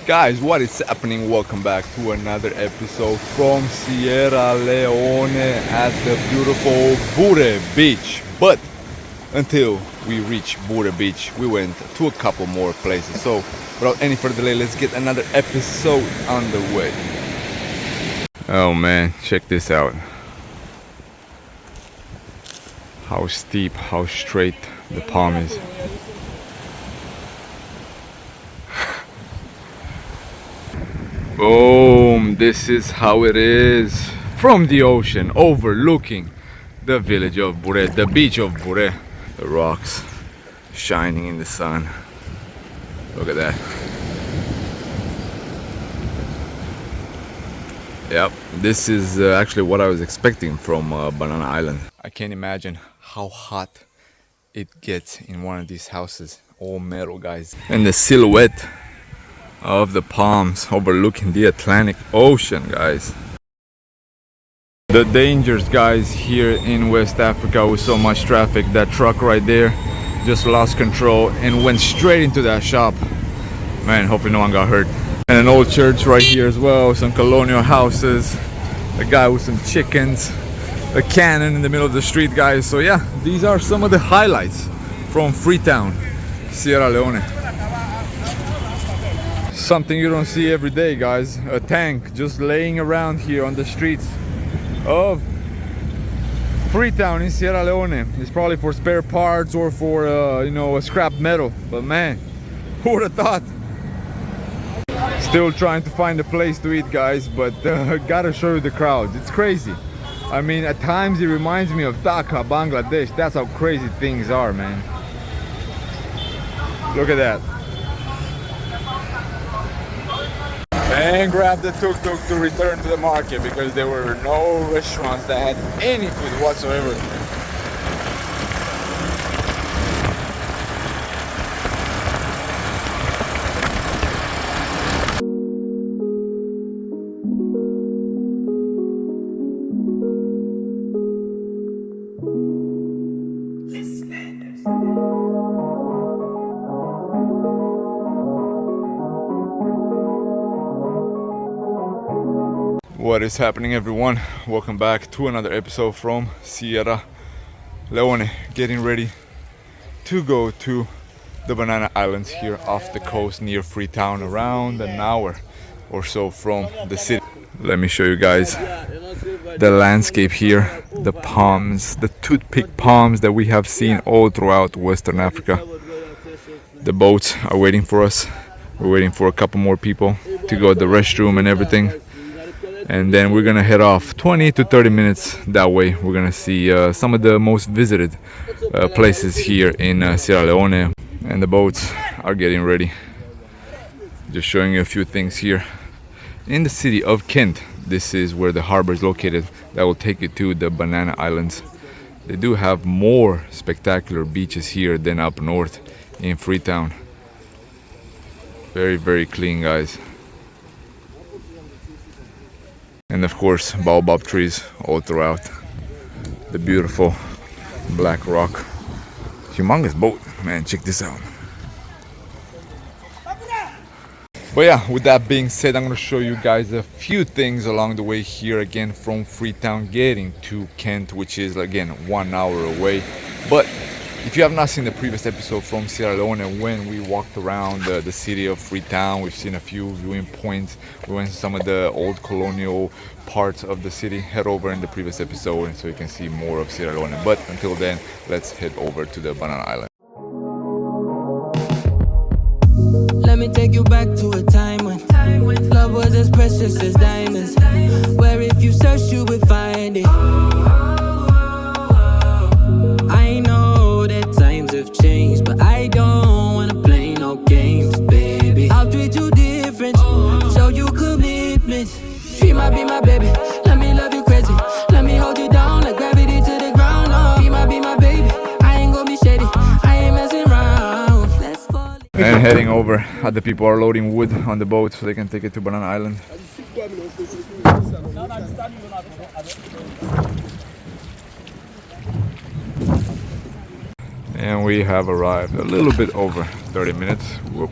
Guys, what is happening? Welcome back to another episode from Sierra Leone at the beautiful Bwedu Beach. But until we reach Bwedu Beach, we went to a couple more places. So without any further delay, let's get another episode underway. Oh man, check this out. How steep, how straight the palm is. Boom, this is how it is from the ocean, overlooking the village of Bwedu, the beach of Bwedu. The rocks shining in the sun. Look at that. Yep, this is actually what I was expecting from Banana Island. I can't imagine how hot it gets in one of these houses, all metal, guys. And the silhouette of the palms overlooking the Atlantic Ocean, guys. The dangers, guys, here in West Africa with so much traffic. That truck right there just lost control and went straight into that shop. Man, hopefully no one got hurt. And an old church right here as well, some colonial houses, a guy with some chickens, a cannon in the middle of the street, guys. So yeah, these are some of the highlights from Freetown, Sierra Leone. Something you don't see every day, guys. A tank just laying around here on the streets of Freetown in Sierra Leone. It's probably for spare parts or for you know, a scrap metal. But man, who would have thought? Still trying to find a place to eat, guys, but gotta show you the crowds. It's crazy. I mean, at times it reminds me of Dhaka, Bangladesh. That's how crazy things are, man. Look at that. And grab the tuk-tuk to return to the market because there were no restaurants that had any food whatsoever. What is happening, everyone? Welcome back to another episode from Sierra Leone. Getting ready to go to the Banana Islands here off the coast near Freetown, around an hour or so from the city. Let me show you guys the landscape here, the palms, the toothpick palms that we have seen all throughout Western Africa. The boats are waiting for us. We're waiting for a couple more people to go to the restroom and everything. And then we're gonna head off 20 to 30 minutes that way. We're gonna see some of the most visited places here in Sierra Leone. And the boats are getting ready. Just showing you a few things here. In the city of Kent, this is where the harbor is located. That will take you to the Banana Islands. They do have more spectacular beaches here than up north in Freetown. Very, very clean, guys. And of course, baobab trees all throughout. The beautiful black rock. Humongous boat, man, check this out. But yeah, with that being said, I'm going to show you guys a few things along the way here, again from Freetown getting to Kent, which is again 1 hour away. But if you have not seen the previous episode from Sierra Leone, when we walked around the city of Freetown, we've seen a few viewing points. We went to some of the old colonial parts of the city. Head over in the previous episode and so you can see more of Sierra Leone. But until then, let's head over to the Banana Island. Let me take you back to a time when love was as precious as diamonds, where if you search you would find it. I know that times have changed, but I don't wanna play no games, baby. I'll treat you different, show you commitment. She might be my baby, let me love you crazy. Let me hold you down like gravity to the ground. Oh, be my baby, I ain't gonna be shady, I ain't messing around. Let's fall. And heading over, the people are loading wood on the boat so they can take it to Banana Island. And we have arrived a little bit over 30 minutes. Whoop.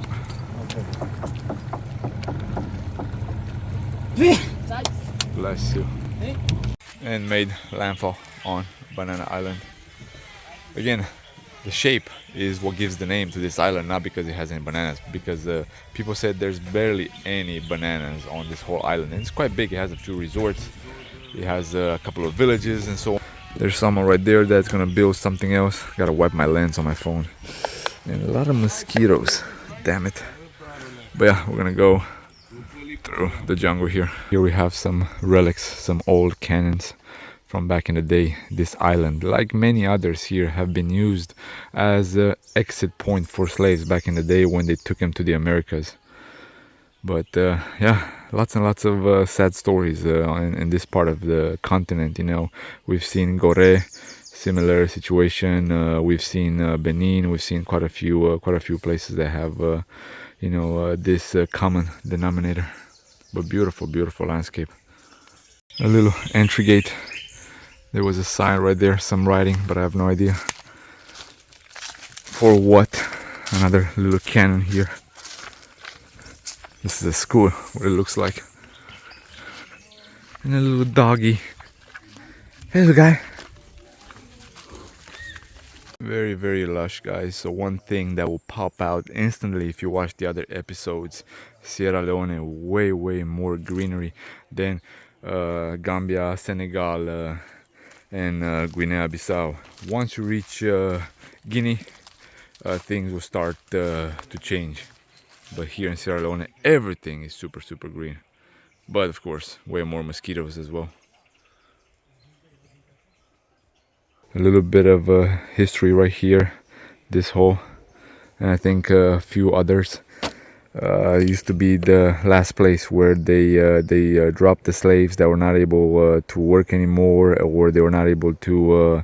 Bless you. And made landfall on Banana Island. Again, the shape is what gives the name to this island, not because it has any bananas, because people said there's barely any bananas on this whole island. And it's quite big. It has a few resorts. It has a couple of villages and so on. There's someone right there that's gonna build something else. Gotta wipe my lens on my phone. And a lot of mosquitoes. Damn it. But yeah, we're gonna go through the jungle here. Here we have some relics, some old cannons from back in the day. This island, like many others here, have been used as an exit point for slaves back in the day when they took them to the Americas. But yeah, lots and lots of sad stories in this part of the continent. You know, we've seen Gore, similar situation. We've seen Benin. We've seen quite a few places that have you know, this common denominator. But beautiful, beautiful landscape. A little entry gate. There was a sign right there, some writing, but I have no idea for what. Another little cannon here. This is a school, what it looks like. And a little doggy. Hey, little guy. Very, very lush, guys. So one thing that will pop out instantly if you watch the other episodes, Sierra Leone, way, way more greenery than Gambia, Senegal, and Guinea-Bissau. Once you reach Guinea, things will start to change. But here in Sierra Leone, everything is super, super green. But of course, way more mosquitoes as well. A little bit of history right here, this hole, and I think a few others. Used to be the last place where they dropped the slaves that were not able to work anymore, or they were not able to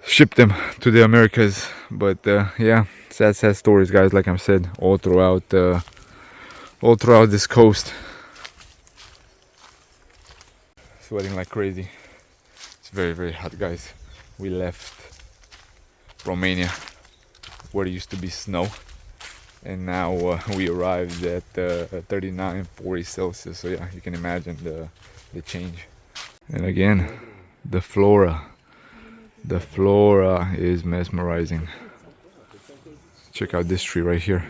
ship them to the Americas. But yeah, sad stories, guys. Like I said, all throughout this coast. Sweating like crazy. It's very, very hot, guys. We left Romania where it used to be snow, and now we arrived at 39, 40 Celsius. So yeah, you can imagine the change. And again, the flora is mesmerizing. Check out this tree right here.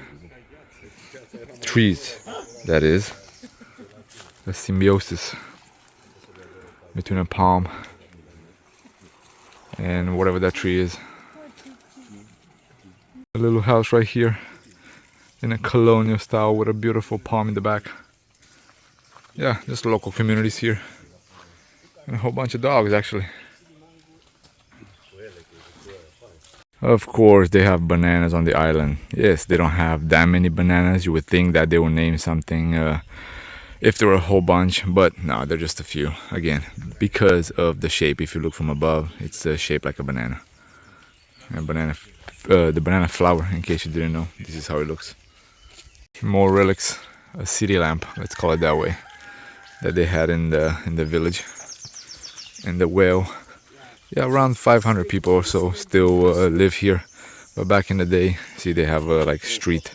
Trees, that is a symbiosis between a palm and whatever that tree is. A little house right here in a colonial style with a beautiful palm in the back. Yeah, just local communities here. And a whole bunch of dogs, actually. Of course, they have bananas on the island. Yes, they don't have that many bananas. You would think that they would name something if there were a whole bunch, but no, they're just a few. Again, because of the shape. If you look from above, it's shaped like a banana. And the banana flower, in case you didn't know, this is how it looks. More relics, a city lamp, let's call it that way, that they had in the village. And the whale, yeah, around 500 people or so still live here. But back in the day, see, they have like street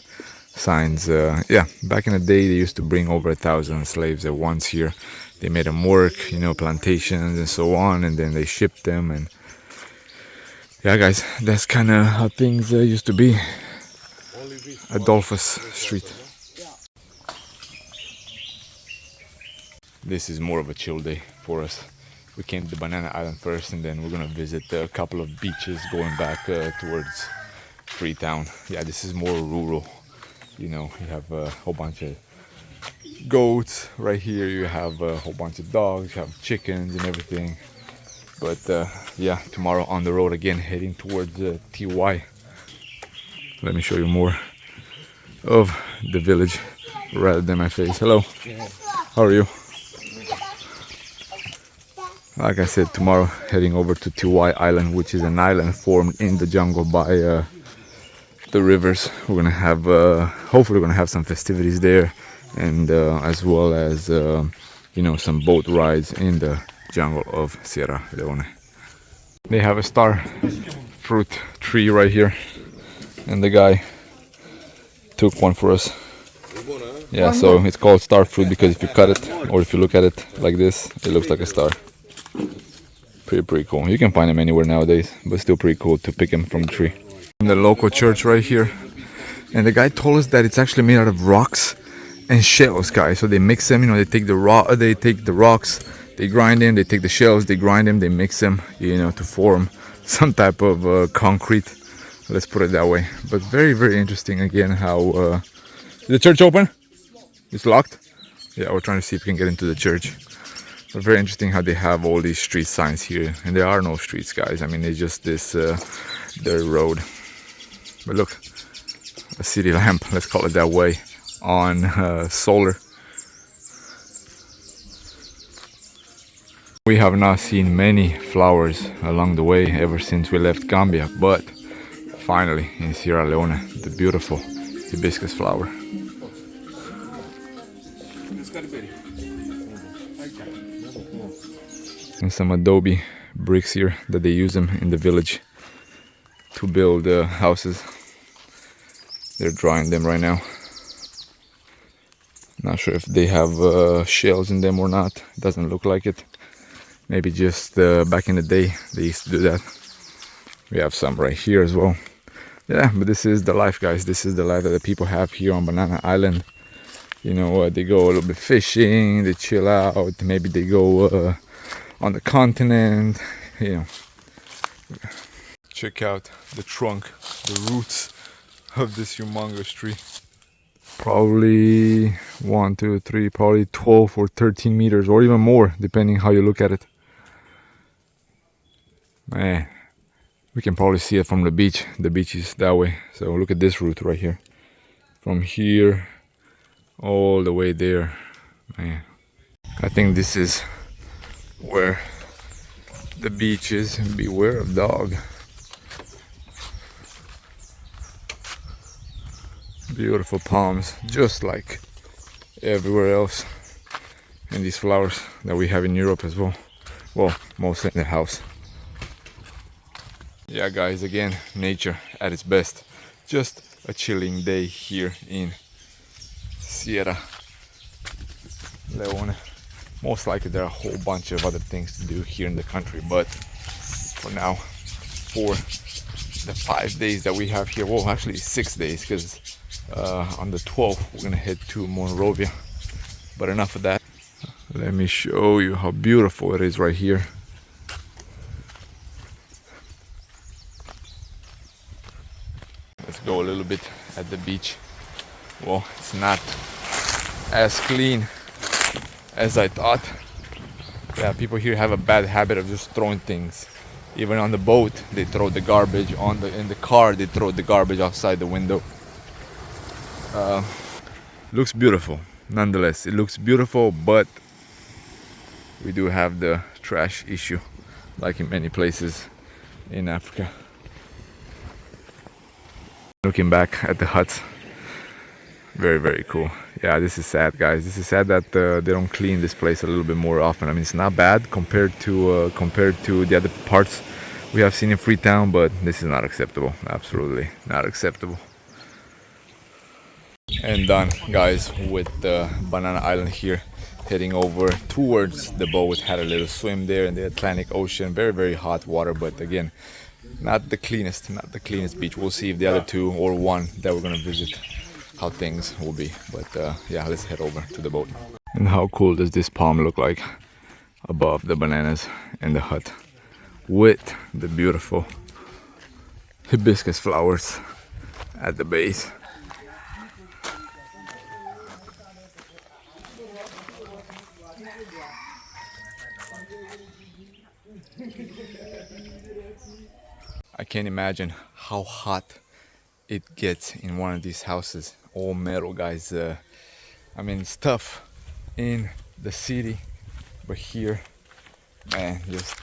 signs. Yeah, back in the day they used to bring over 1,000 slaves at once here. They made them work, you know, plantations and so on, and then they shipped them. And yeah, guys, that's kind of how things used to be. Adolphus Street. This is more of a chill day for us. We came to Banana Island first, and then we're gonna visit a couple of beaches going back towards Freetown. Yeah, this is more rural. You know, you have a whole bunch of goats right here. You have a whole bunch of dogs. You have chickens and everything. But yeah, tomorrow on the road again, heading towards TY. Let me show you more of the village rather than my face. Hello. How are you? Like I said, tomorrow heading over to TY Island, which is an island formed in the jungle by the rivers. We're gonna have hopefully we're gonna have some festivities there, and as well as you know, some boat rides in the jungle of Sierra Leone. They have a star fruit tree right here, and the guy took one for us. Yeah, so it's called star fruit because if you cut it or if you look at it like this, it looks like a star. Pretty cool. You can find them anywhere nowadays, but still pretty cool to pick them from the tree. In the local church right here, and the guy told us that it's actually made out of rocks and shells, guys. So they mix them, you know, they take the rocks, they grind them, they take the shells, they grind them, they mix them, you know, to form some type of concrete. Let's put it that way. But very interesting again how is the church open? It's locked? Yeah, we're trying to see if we can get into the church. But very interesting how they have all these street signs here. And there are no streets, guys. I mean, it's just this dirt road. But look, a city lamp, let's call it that way, on solar. We have not seen many flowers along the way ever since we left Gambia. But finally, in Sierra Leone, the beautiful hibiscus flower. And some adobe bricks here that they use them in the village to build houses. They're drying them right now. Not sure if they have shells in them or not. Doesn't look like it. Maybe just back in the day they used to do that. We have some right here as well. Yeah, but this is the life, guys. This is the life that the people have here on Banana Island. You know, they go a little bit fishing, they chill out, maybe they go on the continent, you know. Check out the trunk, the roots of this humongous tree. Probably 1, 2, 3, probably 12 or 13 meters or even more, depending how you look at it. Man, we can probably see it from the beach. The beach is that way. So look at this root right here. From here all the way there. Man, I think this is where the beach is. Beware of dog. Beautiful palms, just like everywhere else. And these flowers that we have in Europe as well. Well, mostly in the house. Yeah, guys, again, nature at its best. Just a chilling day here in Sierra Leone. Most likely there are a whole bunch of other things to do here in the country, but for now, for the 5 days that we have here, well, actually 6 days, because on the 12th we're gonna head to Monrovia. But enough of that. Let me show you how beautiful it is right here. Let's go a little bit at the beach. Well, it's not as clean as I thought. Yeah, people here have a bad habit of just throwing things. Even on the boat, they throw the garbage. In the car, they throw the garbage outside the window. Looks beautiful. Nonetheless, it looks beautiful, but we do have the trash issue, like in many places in Africa. Looking back at the huts, very cool. Yeah, this is sad, guys. This is sad that they don't clean this place a little bit more often. I mean, it's not bad compared to the other parts we have seen in Freetown, but this is not acceptable. Absolutely not acceptable. And done, guys, with the Banana Island here. Heading over towards the boat. Had a little swim there in the Atlantic Ocean. Very hot water, but again, not the cleanest beach. We'll see if the other two or one that we're gonna visit, how things will be. But yeah, let's head over to the boat. And how cool does this palm look like above the bananas and the hut, with the beautiful hibiscus flowers at the base. I can't imagine how hot it gets in one of these houses. All metal, guys. I mean, it's tough in the city, but here, man, just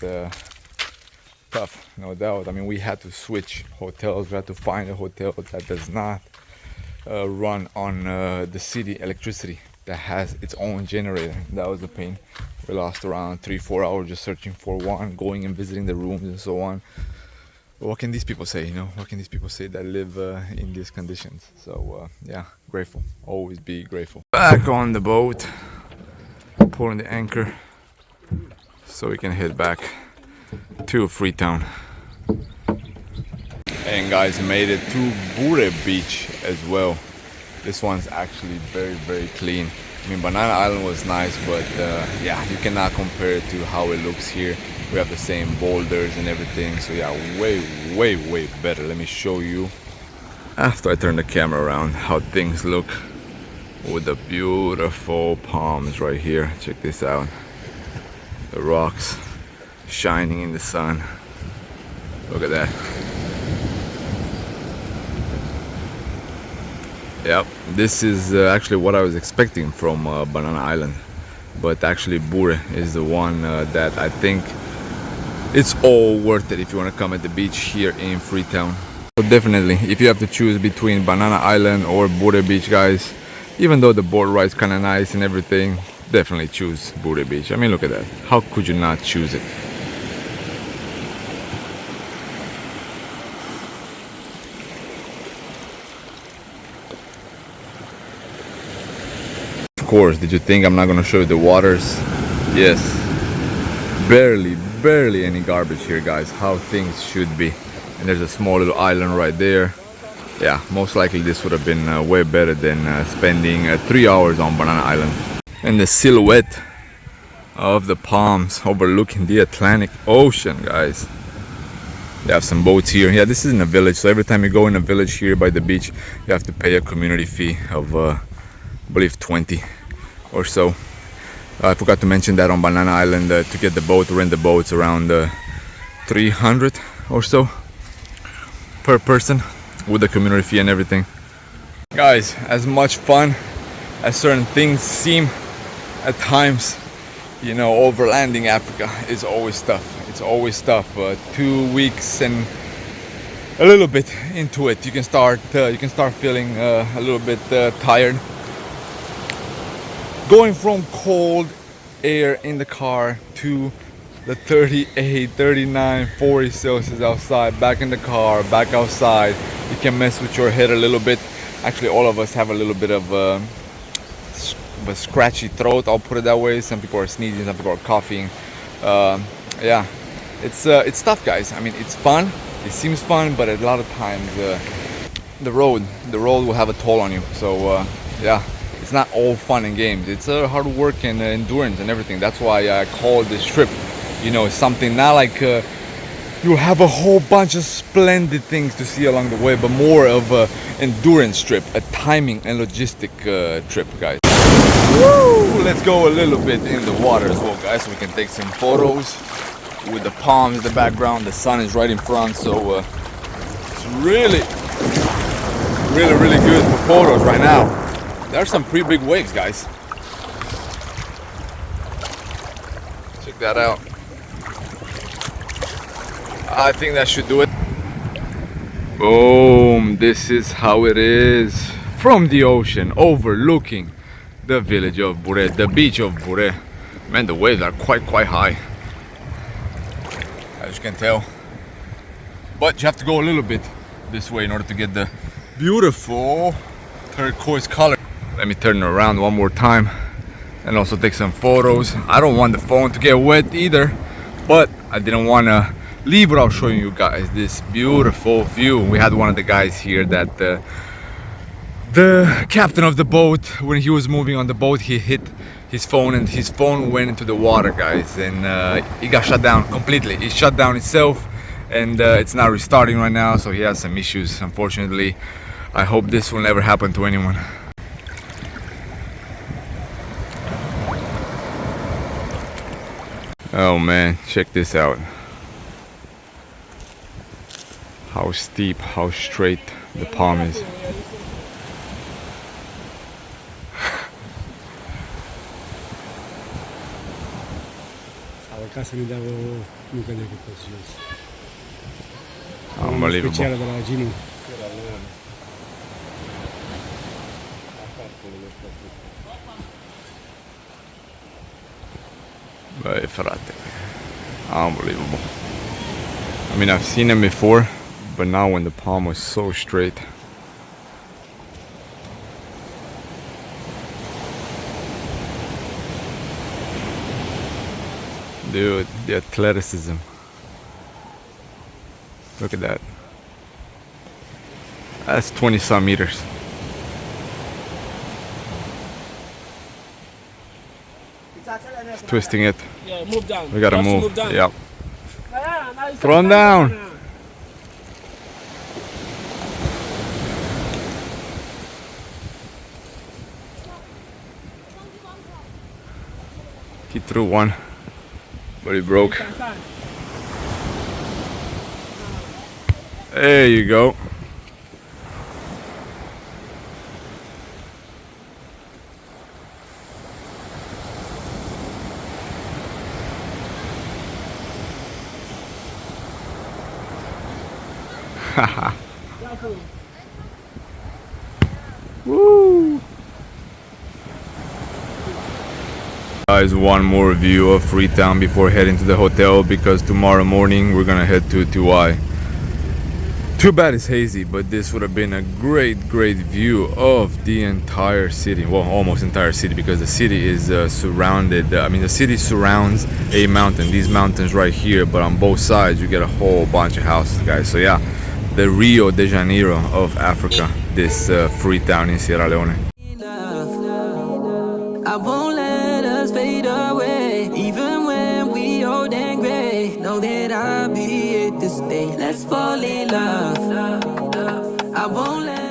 tough, no doubt. I mean, we had to switch hotels. We had to find a hotel that does not run on the city electricity, that has its own generator. That was a pain. We lost around 3-4 hours just searching for one, going and visiting the rooms and so on. But what can these people say, you know? What can these people say that live in these conditions? So yeah, Grateful. Always be grateful. Back on the boat, pulling the anchor so we can head back to Freetown. And guys, made it to Bwedu beach as well. This one's actually very, very clean. I mean, Banana Island was nice, but yeah, you cannot compare it to how it looks here. We have the same boulders and everything, so yeah, way, way, way better. Let me show you, after I turn the camera around, how things look with the beautiful palms right here. Check this out. The rocks shining in the sun. Look at that. Yep, this is actually what I was expecting from Banana Island, but actually Bwedu is the one that I think it's all worth it if you want to come at the beach here in Freetown. So definitely, if you have to choose between Banana Island or Bwedu Beach, guys, even though the boat ride's kind of nice and everything, definitely choose Bwedu Beach. I mean, look at that. How could you not choose it? Of course, did you think I'm not gonna show you the waters? Yes, barely any garbage here, guys. How things should be. And there's a small little island right there. Yeah, most likely this would have been way better than spending 3 hours on Banana Island. And the silhouette of the palms overlooking the Atlantic Ocean, guys. They have some boats here. Yeah, this is in a village, so every time you go in a village here by the beach, you have to pay a community fee of I believe 20 or so. I forgot to mention that on Banana Island, to get the boat, rent the boats around 300 or so per person with the community fee and everything. Guys, as much fun as certain things seem at times, you know, overlanding Africa is always tough. It's always tough. 2 weeks and a little bit into it, you can start feeling a little bit tired. Going from cold air in the car to the 38, 39, 40 Celsius outside, back in the car, back outside, you can mess with your head a little bit. Actually, all of us have a little bit of a scratchy throat, I'll put it that way. Some people are sneezing, some people are coughing. Yeah, it's tough, guys. I mean, it's fun, it seems fun, but a lot of times the road will have a toll on you. So yeah, it's not all fun and games. It's hard work and endurance and everything. That's why I call this trip, you know, something not like you have a whole bunch of splendid things to see along the way, but more of a endurance trip, a timing and logistic trip, guys. Woo! Let's go a little bit in the water as well, guys, so we can take some photos with the palms in the background. The sun is right in front, so it's really good for photos right now. There are some pretty big waves, guys. Check that out. I think that should do it. Boom, this is how it is from the ocean, overlooking the village of Bwedu, the beach of Bwedu. Man, the waves are quite high, as you can tell. But you have to go a little bit this way in order to get the beautiful turquoise color. Let me turn it around one more time and also take some photos. I don't want the phone to get wet either, but I didn't want to leave without showing you guys this beautiful view. We had one of the guys here that the captain of the boat, when he was moving on the boat, he hit his phone and his phone went into the water, guys, and it got shut down completely. It shut down itself, and it's not restarting right now, so he has some issues, unfortunately. I hope this will never happen to anyone. Oh man, check this out. How steep, how straight the palm is. Unbelievable. Unbelievable. I mean, I've seen them before, but now when the palm was so straight. Dude, the athleticism. Look at that. That's 20 some meters. It's twisting it. Yeah, move down. We gotta You have to move. down. Yep. Yeah, now you Throw him can down. now. He threw one, but he broke. There you go. Woo! Guys, one more view of Freetown before heading to the hotel, because tomorrow morning we're gonna head to Tuai. Too bad it's hazy, but this would have been a great view of the entire city. Well, almost entire city, because the city is surrounded. I mean, the city surrounds a mountain. These mountains right here, but on both sides you get a whole bunch of houses, guys. So yeah, the Rio de Janeiro of Africa, this Freetown in Sierra Leone. I won't let us fade away, even when we old and gray. Know that I'll be here to stay. Let's fall in love. I won't let